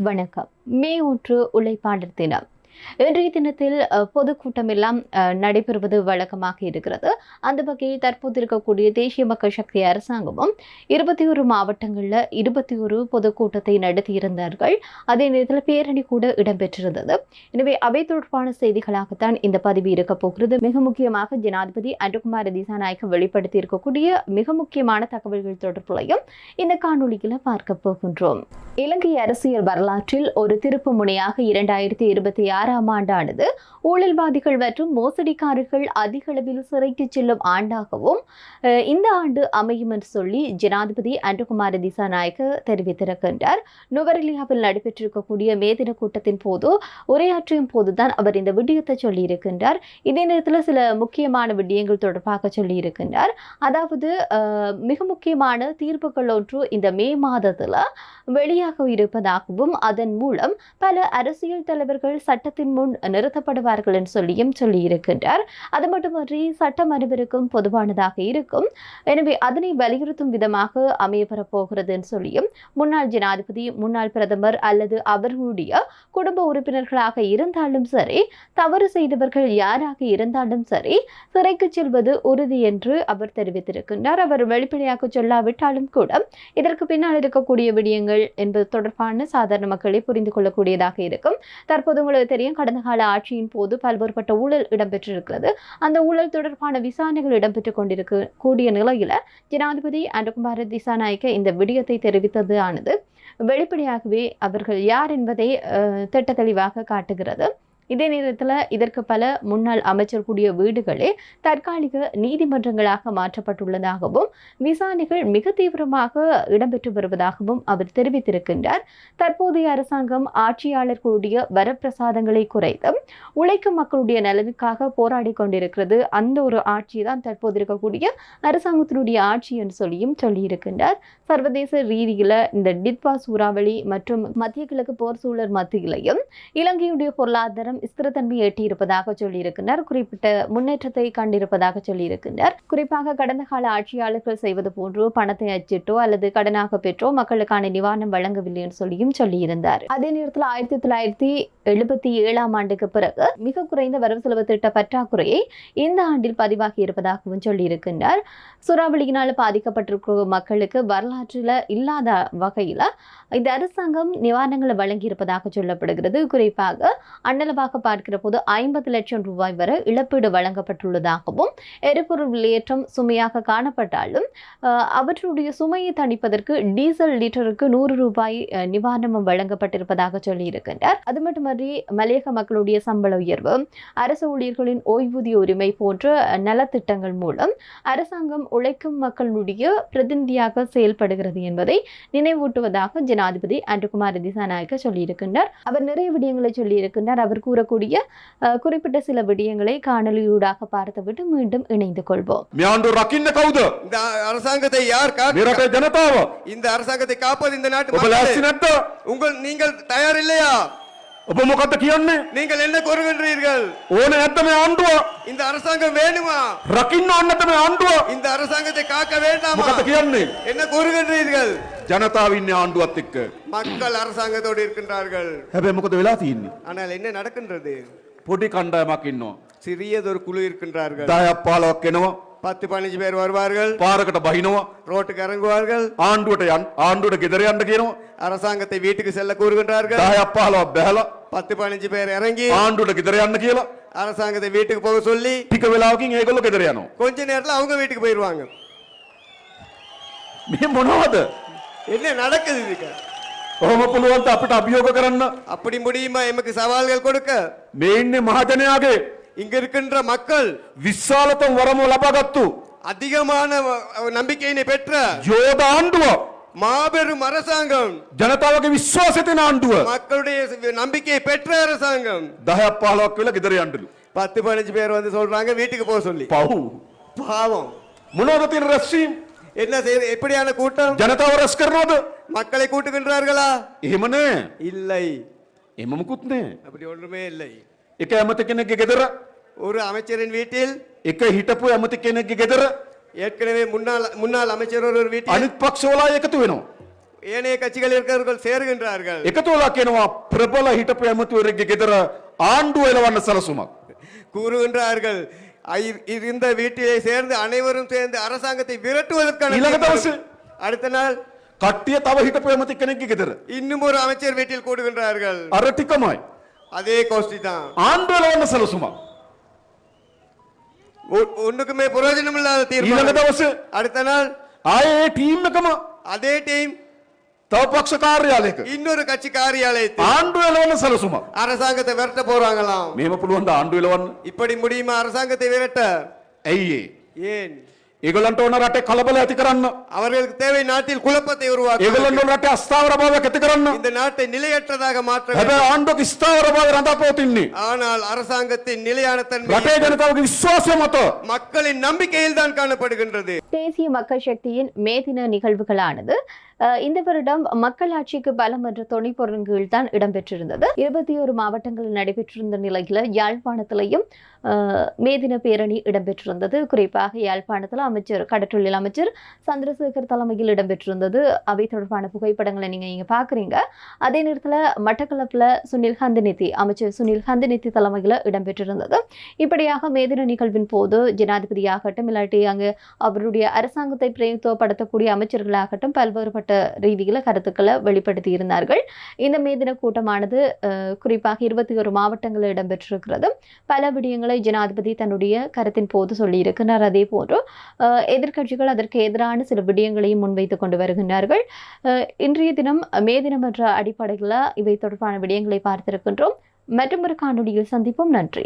வணக்கம். மே 1 உழைப்பாளர் தினம். இன்றைய தினத்தில் பொதுக்கூட்டம் எல்லாம் நடைபெறுவது வழக்கமாக இருக்கிறது. அந்த வகையில் தற்போது இருக்கக்கூடிய தேசிய மக்கள் சக்தி அரசாங்கமும் 21 மாவட்டங்களில் 21 பொதுக்கூட்டத்தை நடத்தியிருந்தார்கள். அதே நேரத்தில் பேரணி கூட இடம்பெற்றிருந்தது. எனவே அவை தொடர்பான செய்திகளாகத்தான் இந்த பதிவு இருக்க போகிறது. மிக முக்கியமாக ஜனாதிபதி அனுகுமார திசாநாயக்க வெளிப்படுத்தி இருக்கக்கூடிய மிக முக்கியமான தகவல்கள் தொடர்புலையும் இந்த காணொலியில் பார்க்க போகின்றோம். இலங்கை அரசியல் வரலாற்றில் ஒரு திருப்பு முனையாக 2026ஆம் ஆண்டானது ஊழல்வாதிகள் மற்றும் மோசடிக்காரர்கள் அதிக அளவில் சிறைக்கு செல்லும் ஆண்டாகவும் இந்த ஆண்டு அமையும் என்று சொல்லி ஜனாதிபதி அனுகுமார திசாநாயக்க தெரிவித்திருக்கின்றார். நுவரெலியாவில் நடைபெற்றிருக்கக்கூடிய மேதின கூட்டத்தின் போது உரையாற்றும் போதுதான் அவர் இந்த விடயத்தை சொல்லியிருக்கின்றார். இதே நேரத்தில் சில முக்கியமான விடயங்கள் தொடர்பாக சொல்லியிருக்கின்றார். அதாவது மிக முக்கியமான தீர்ப்புகள் ஒன்று இந்த மே மாதத்தில் வெளியாக இருப்பதாகவும் அதன் மூலம் பல அரசியல் தலைவர்கள் சட்டத்தின் முன் நிறுத்தப்படுவார்கள் என்று சொல்லியிருக்கின்றார். அது மட்டுமன்றி சட்டம் அனைவருக்கும் பொதுவானதாக இருக்கும், எனவே அதனை வலியுறுத்தும் விதமாக அமையப்பெறப் போகிறது என்று சொல்லியும் முன்னாள் ஜனாதிபதி, முன்னாள் பிரதமர் அல்லது அவர்களுடைய குடும்ப உறுப்பினர்களாக இருந்தாலும் சரி, தவறு செய்தவர்கள் யாராக இருந்தாலும் சரி, சிறைக்கு செல்வது உறுதி என்று அவர் தெரிவித்திருக்கின்றார். அவர் வெளிப்படையாக சொல்லாவிட்டாலும் கூட இதற்கு பின்னால் இருக்கக்கூடிய விடயங்கள் என்பது தொடர்பான சாதாரண மக்களை புரிந்து கொள்ளக்கூடியதாக இருக்கும். தற்போது உங்களுக்கு தெரியும், கடந்த கால ஆட்சியின் போது பல்வேறுபட்ட ஊழல் இடம்பெற்றிருக்கிறது. அந்த ஊழல் தொடர்பான விசாரணைகள் இடம்பெற்றுக் கொண்டிருக்கக்கூடிய நிலையில ஜனாதிபதி அனுகுமார திசாநாயக்க இந்த விடயத்தை தெரிவித்தது ஆனது வெளிப்படையாகவே அவர்கள் யார் என்பதை திட்ட தெளிவாக காட்டுகிறது. இதே நேரத்தில் இதற்கு பல முன்னாள் அமைச்சர்களுடைய வீடுகளே தற்காலிக நீதிமன்றங்களாக மாற்றப்பட்டுள்ளதாகவும் விசாரணைகள் மிக தீவிரமாக இடம்பெற்று வருவதாகவும் அவர் தெரிவித்திருக்கின்றார். தற்போதைய அரசாங்கம் ஆட்சியாளர்களுடைய வரப்பிரசாதங்களை குறைத்து உழைக்கும் மக்களுடைய நலனுக்காக போராடி கொண்டிருக்கிறது. அந்த ஒரு ஆட்சி தான் தற்போது இருக்கக்கூடிய அரசாங்கத்தினுடைய ஆட்சி என்று சொல்லியிருக்கின்றார். சர்வதேச ரீதியில் இந்த டிட்வா சூறாவளி மற்றும் மத்திய கிழக்கு போர் சூழல் மத்தியிலையும் இலங்கையுடைய பொருளாதாரம் ஸ்திரத்தன்மை எட்டியிருப்பதாக சொல்லியிருக்கின்றார். குறிப்பிட்ட முன்னேற்றத்தை கண்டிருப்பதாக சொல்லியிருக்கின்றார். குறிப்பாக கடந்த கால ஆட்சியாளர்கள் செய்வது போன்றோ பணத்தை அச்சிட்டோ அல்லது கடனாக பெற்றோ மக்களுக்கான நிவாரணம் வழங்கவில்லை என்று சொல்லியிருந்தார். அதே நேரத்தில் 1977ஆம் ஆண்டுக்கு பிறகு மிக குறைந்த வரவு செலவு திட்ட பற்றாக்குறையை இந்த ஆண்டில் பதிவாகி இருப்பதாகவும் சொல்லியிருக்கின்றார். சூறாவளியினால் பாதிக்கப்பட்டிருக்கும் மக்களுக்கு வரலாற்றில் இல்லாத வகையில் இந்த அரசாங்கம் நிவாரணங்களை வழங்கியிருப்பதாக சொல்லப்படுகிறது. குறிப்பாக அன்னளவாக பார்க்கிற போது 50 லட்சம் ரூபாய் வரை இழப்பீடு வழங்கப்பட்டுள்ளதாகவும், எரிபொருள் விலையேற்றம் சுமையாக காணப்பட்டாலும் அவற்றுடைய சுமையை தணிப்பதற்கு டீசல் லிட்டருக்கு 100 ரூபாய் நிவாரணம் வழங்கப்பட்டிருப்பதாக சொல்லியிருக்கின்றார். அது மட்டுமன்றி மலையக மக்களுடைய சம்பள உயர்வு, அரசு ஊழியர்களின் ஓய்வூதிய உரிமை போன்ற நலத்திட்டங்கள் மூலம் அரசாங்கம் உழைக்கும் மக்களுடைய பிரதிநிதியாக செயல்படுகிறது என்பதை நினைவூட்டுவதாக ஜனாதிபதி அனுகுமார திசாநாயக்க சொல்லியிருக்கின்றார். அவர் நிறைய விடயங்களை சொல்லியிருக்கின்றார். அவர் கூறக்கூடிய குறிப்பிட்ட சில விடயங்களை காணொலியூடாக பார்த்துவிட்டு மீண்டும் இணைந்து கொள்வோம். இந்த அரசாங்கத்தை யார் ஜனதாவோ? இந்த அரசாங்கத்தை காப்பது இந்த நாட்டு நீங்கள் தயார் இல்லையா? நீங்கள் என்ன கூறுகின்றீர்கள்? இந்த அரசாங்கம் வேணுமா? இந்த அரசாங்கத்தை காக்க வேண்டாமா? என்ன கூறுகின்றீர்கள்? ජනතාවින්න ආණ්ඩුවත් එක්ක மக்கள் அரசாங்கத்தோடு இருக்கின்றார்கள். හැබැයි මොකද වෙලා තියෙන්නේ? ஆனால் என்ன நடக்கின்றது? පොඩි කණ්ඩායමක් ඉන්නවා. சிறியதொரு குழு இருக்கின்றார்கள். 10ක් 15ක් එනවා. 10-15 பேர் வருவார்கள். පාරකට බහිනවා. ரோட்டுக்கு இறங்குவார்கள். ආණ්ඩුවට ගෙදර යන්න කියනවා. அரசாங்கத்தை வீட்டுக்கு செல்ல கூறுகின்றார்கள். 10ක් 15ක් බැහැලා 10-15 பேர் இறங்கி ආණ්ඩුවට ගෙදර යන්න කියලා அரசாங்கத்தை வீட்டுக்கு போக சொல்லி ටික වෙලාවකින් ඒගොල්ලෝ ගෙදර යනවා. கொஞ்ச நேரத்துல அவங்க வீட்டுக்கு போயிடுவாங்க. මේ මොනවද? என்ன நடக்குது இதுக்கு? කොහොම පුළුවන්ද අපිට අභියෝග කරන්න? அப்படி முடியுமா எமக்கு சவால்கள் கொடுக்க? මේ ඉන්නේ මහජනයාගේ இங்க இருக்கின்ற மக்கள் විශාලතම වරම ලබාගත්තු அதிகமான நம்பிக்கையினை பெற்ற යෝධ ආණ්ඩුව, மாபெரும் அரசாங்கம், ජනතාවගේ විශ්වාසය තියෙන ආණ්ඩුව, மக்களுடைய நம்பிக்கையை பெற்ற அரசாங்கம் 10ක් 15ක් වෙලා ගෙදර යන්නලු. 10-15 பேர் வந்து சொல்றாங்க வீட்டுக்கு போக சொல்லி. පව් பாவம். මොනවද තියෙන රැස්වීම්? என்ன செய்ய? எப்படியான கூட்டம்? ජනතාව රැස් කරනවද? மக்களை கூட்டுகின்றார்களா? එහෙම නෑ. இல்லை. එහෙම මුකුත් නෑ. அப்படி ஒன்றுமே இல்லை. එක ඇමති කෙනෙක්ගේ ගෙදර, ஒரு அமைச்சரின் வீட்டில் එක හිටපු ඇමති කෙනෙක්ගේ ගෙදර ஏற்கனவே முன்னாள் அமைச்சர் ஒரு வீட்டில் අනිත් පක්ෂවලා එකතු වෙනවා. ஏனைய கட்சிகள் இருக்கிறவர்கள் சேருகின்றார்கள். එකතු වෙලා කියනවා ප්‍රබල හිටපු ඇමතිවරයෙක්ගේ ගෙදර ආණ්ඩුව එලවන්න සැලසුමක්. கூறுகின்றார்கள் இந்த வீட்டிலே சேர்ந்து அனைவரும் சேர்ந்து அரசாங்கத்தை விரட்டுவதற்கான ඊළඟ தீர்மானம். දවසේ அடுத்த நாள் කට්ටිය තව හිටපු ඇමති කෙනෙක්ගේ ගෙදර. இன்னும் ஒரு அமைச்சர் வீட்டில் கூடுகின்றார்கள். අර ටිකමයි. அதே கோஷ்டி தான். ආණ්ඩුව එලවන්න සැලසුමක්. ஒண்ணுக்குமே பிரயோஜனம் இல்லாத ඊළඟ தீர்மானம். දවසේ அடுத்த நாள் ආයේ ඒ ටීම් එකම அதே டீம் තව පක්ෂ කාර්යාලයක இன்னொரு கட்சி காரியாலயத்தில் ආණ්ඩුව එලවන්න සැලසුමක්. அரசாங்கத்தை விரட்ட போறாங்களாம். මේව පුළුවන් ද ආණ්ඩුව එලවන්න? இப்படி முடியுமா அரசாங்கத்தை விரட்ட? ඇයි ඒ? ஏன்? ඒගොල්ලන්ට ඕන රටේ කලබල ඇති කරන්න. அவர்களுக்கு தேவை நாட்டில் குழப்பத்தை உருவாக்க. ඒගොල්ලන්ට ඕන රටේ අස්ථාවර භාවයක් ඇති කරන්න. இந்த நாட்டை நிலையற்றதாக மாற்ற வேண்டும். හැබැයි ආණ්ඩුවක ස්ථාවර භාවය රඳා පවතින්නේ ஆனால் அரசாங்கத்தின் நிலையான தன்மை රටේ ජනතාවගේ විශ්වාසය මත. மக்களின் நம்பிக்கையில் தான் காணப்படுகின்றது. தேசிய மக்கள் சக்தியின் மே தின நிகழ்வுகளானது இந்த வருடம் மக்களாட்சிக்கு பலம் என்ற துணைப்பொருள் கீழ் தான் இடம்பெற்றிருந்தது. 21 மாவட்டங்களில் நடைபெற்றிருந்த நிலையில் யாழ்ப்பாணத்திலையும் மே தின பேரணி இடம்பெற்றிருந்தது. குறிப்பாக யாழ்ப்பாணத்தில் கடற்றொழில் அமைச்சர் சந்திரசேகர் தலைமையில் இடம்பெற்றிருந்தது. அவை தொடர்பான புகைப்படங்களை நீங்க இங்க பாக்குறீங்க. அதே நேரத்தில் மட்டக்களப்பில் அமைச்சர் சுனில் ஹந்தினித்தி தலைமையில் இடம்பெற்றிருந்தது. இப்படியாக மே தின நிகழ்வின் போது ஜனாதிபதியாகட்டும் இல்லாட்டி அங்கு அவருடைய அரசாங்கத்தை பிரதிநிதித்துவப்படுத்தக்கூடிய அமைச்சர்களாகட்டும் பல்வேறுபட்ட ரீதியில கருத்துக்களை வெளிப்படுத்தி இருந்தார்கள். இந்த மே தின கூட்டமானது குறிப்பாக 21 மாவட்டங்களில் இடம்பெற்றிருக்கிறது. பல விடயங்களை ஜனாதிபதி தன்னுடைய கருத்தின் போது சொல்லியிருக்கிறார். அதே போன்று எதிர்க்கட்சிகள் அதற்கு எதிரான சில விடயங்களையும் முன்வைத்துக் கொண்டு வருகின்றார்கள். இன்றைய தினம் மே தினம் என்ற அடிப்படையில் இவை தொடர்பான விடயங்களை பார்த்திருக்கின்றோம். மற்றும் ஒரு காணொலியில் சந்திப்போம். நன்றி.